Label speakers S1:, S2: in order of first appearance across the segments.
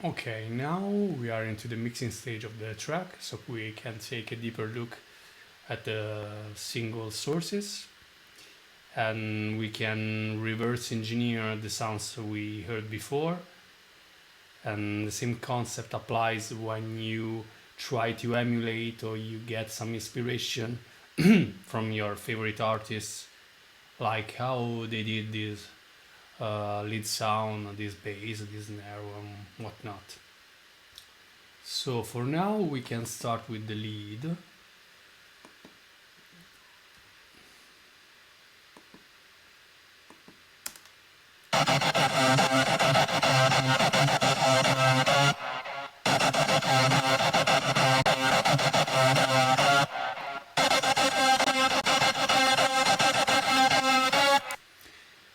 S1: Okay, now we are into the mixing stage of the track, so we can take a deeper look at the single sources and we can reverse engineer the sounds we heard before. And the same concept applies when you try to emulate or you get some inspiration from your favorite artists, like how they did this lead sound, this bass, this snare, and whatnot. So for now, we can start with the lead.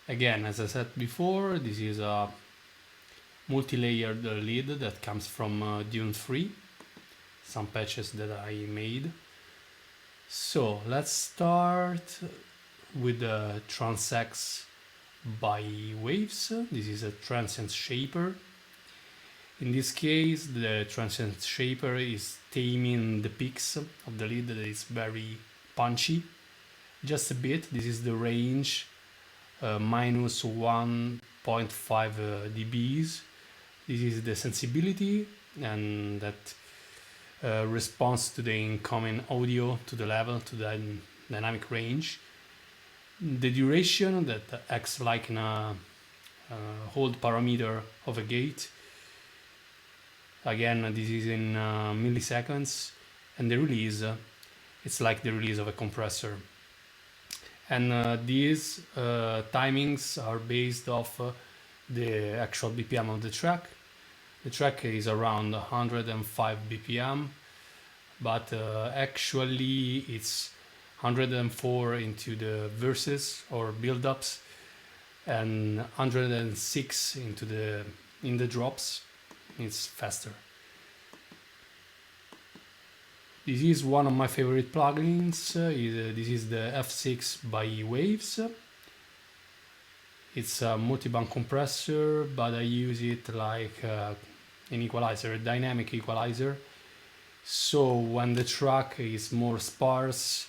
S1: Again, as I said before, this is a multi-layered lead that comes from Dune 3, some patches that I made. So let's start with the Transients by Waves. This is a transient shaper. In this case, the transient shaper is taming the peaks of the lead that is very punchy. Just a bit. This is the range, minus 1.5 dBs. This is the sensibility, and that responds to the incoming audio, to the level, to the dynamic range. The duration that acts like a hold parameter of a gate. Again, this is in milliseconds, and the release, it's like the release of a compressor. And these timings are based off the actual BPM of the track. The track is around 105 BPM, but actually it's 104 into the verses or build-ups and 106 in the drops. It's faster. This is one of my favorite plugins. This is the F6 by Waves. It's a multi-band compressor, but I use it like an equalizer, a dynamic equalizer. So when the track is more sparse,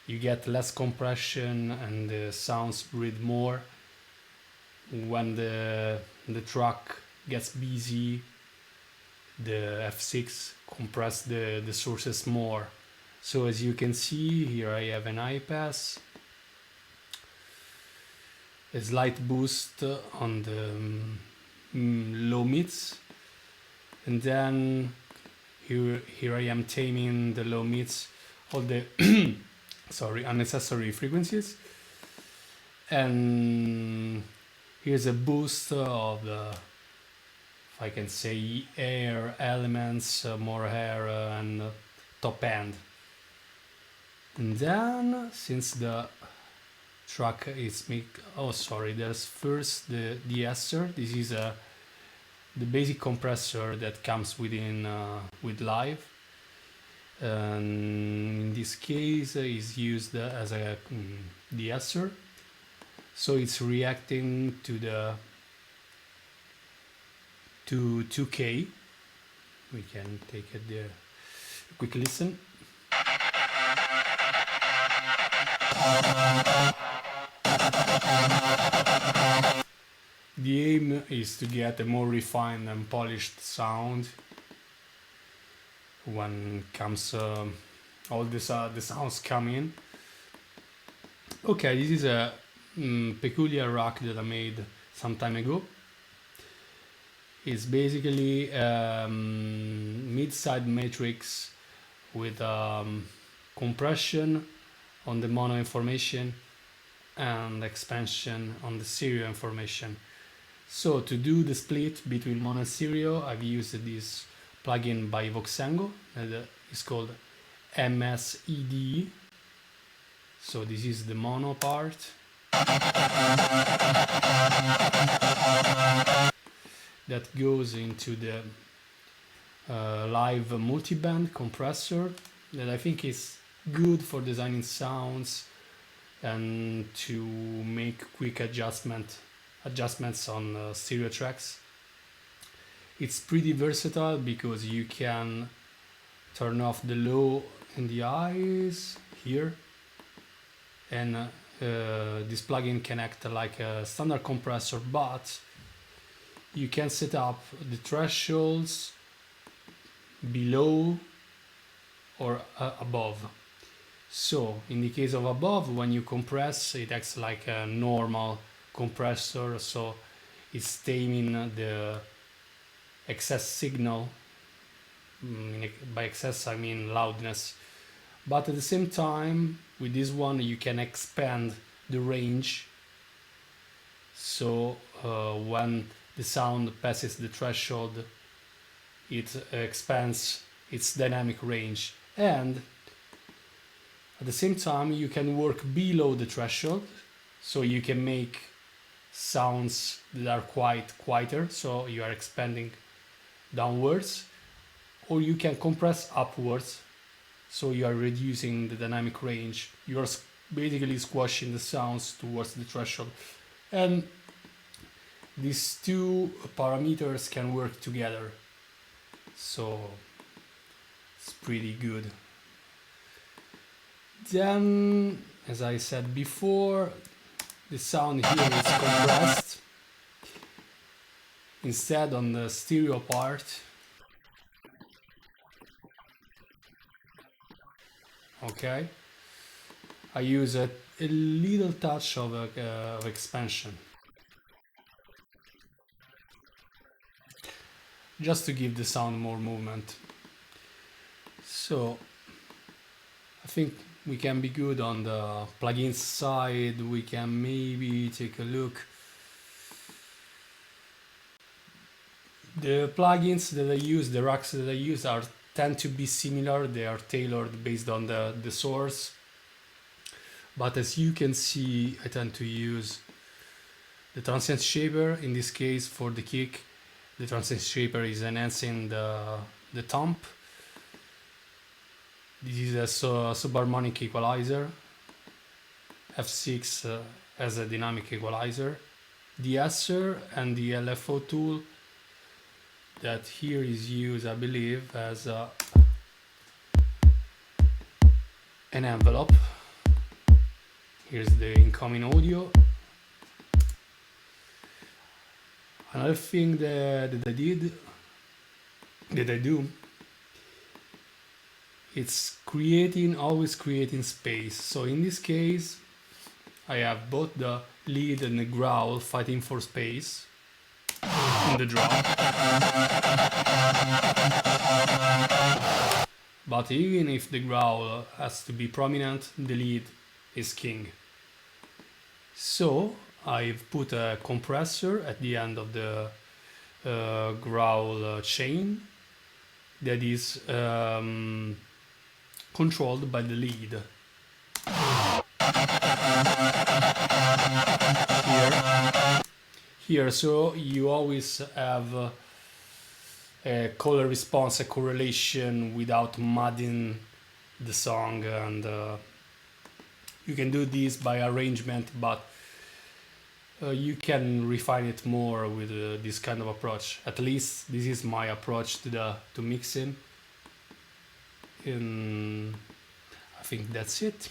S1: you get less compression and the sounds breathe more. When the track gets busy, the F6 compress the sources more. So as you can see, here I have an high pass, a slight boost on the low mids, and then here I am taming the low mids, all the unnecessary frequencies, and here's a boost of the, if I can say, air elements, more air and top end. And then, since the track is there's first the de-esser. This is the basic compressor that comes with Live. And in this case, is used as a de-esser. So it's reacting to 2K. We can take a quick listen. The aim is to get a more refined and polished sound when comes all the sounds come in. Okay, this is a peculiar rack that I made some time ago. It's basically mid-side matrix with compression on the mono information and expansion on the stereo information. So to do the split between mono and stereo, I've used this plugin by Voxengo that is called MSED. So this is the mono part. That goes into the live multiband compressor that I think is good for designing sounds and to make quick adjustments on stereo tracks. It's pretty versatile because you can turn off the low in the highs here, and this plugin can act like a standard compressor, but you can set up the thresholds below or above. So in the case of above, when you compress, it acts like a normal compressor, so it's taming the excess signal. By excess I mean loudness, but at the same time with this one you can expand the range, so when the sound passes the threshold it expands its dynamic range, and at the same time you can work below the threshold, so you can make sounds that are quieter, so you are expanding downwards, or you can compress upwards, so you are reducing the dynamic range. You are basically squashing the sounds towards the threshold, and these two parameters can work together, so it's pretty good. Then, as I said before, the sound here is compressed. Instead, on the stereo part, okay, I use a little touch of expansion, just to give the sound more movement. So I think we can be good on the plugins side. We can maybe take a look. The plugins that I use, the racks that I use tend to be similar. They are tailored based on the source. But as you can see, I tend to use the Transient Shaper. In this case, for the kick, the Transient Shaper is enhancing the thump. This is a subharmonic equalizer. F6 as a dynamic equalizer. The Esser and the LFO tool that here is used, I believe, as an envelope. Here's the incoming audio. Another thing that I do, it's always creating space. So in this case, I have both the lead and the growl fighting for space in the drum. But even if the growl has to be prominent, the lead is king. So I've put a compressor at the end of the growl chain that is controlled by the lead. Here, so you always have a color response, a correlation without mudding the song, and you can do this by arrangement, but you can refine it more with this kind of approach. At least this is my approach to mixing. I think that's it.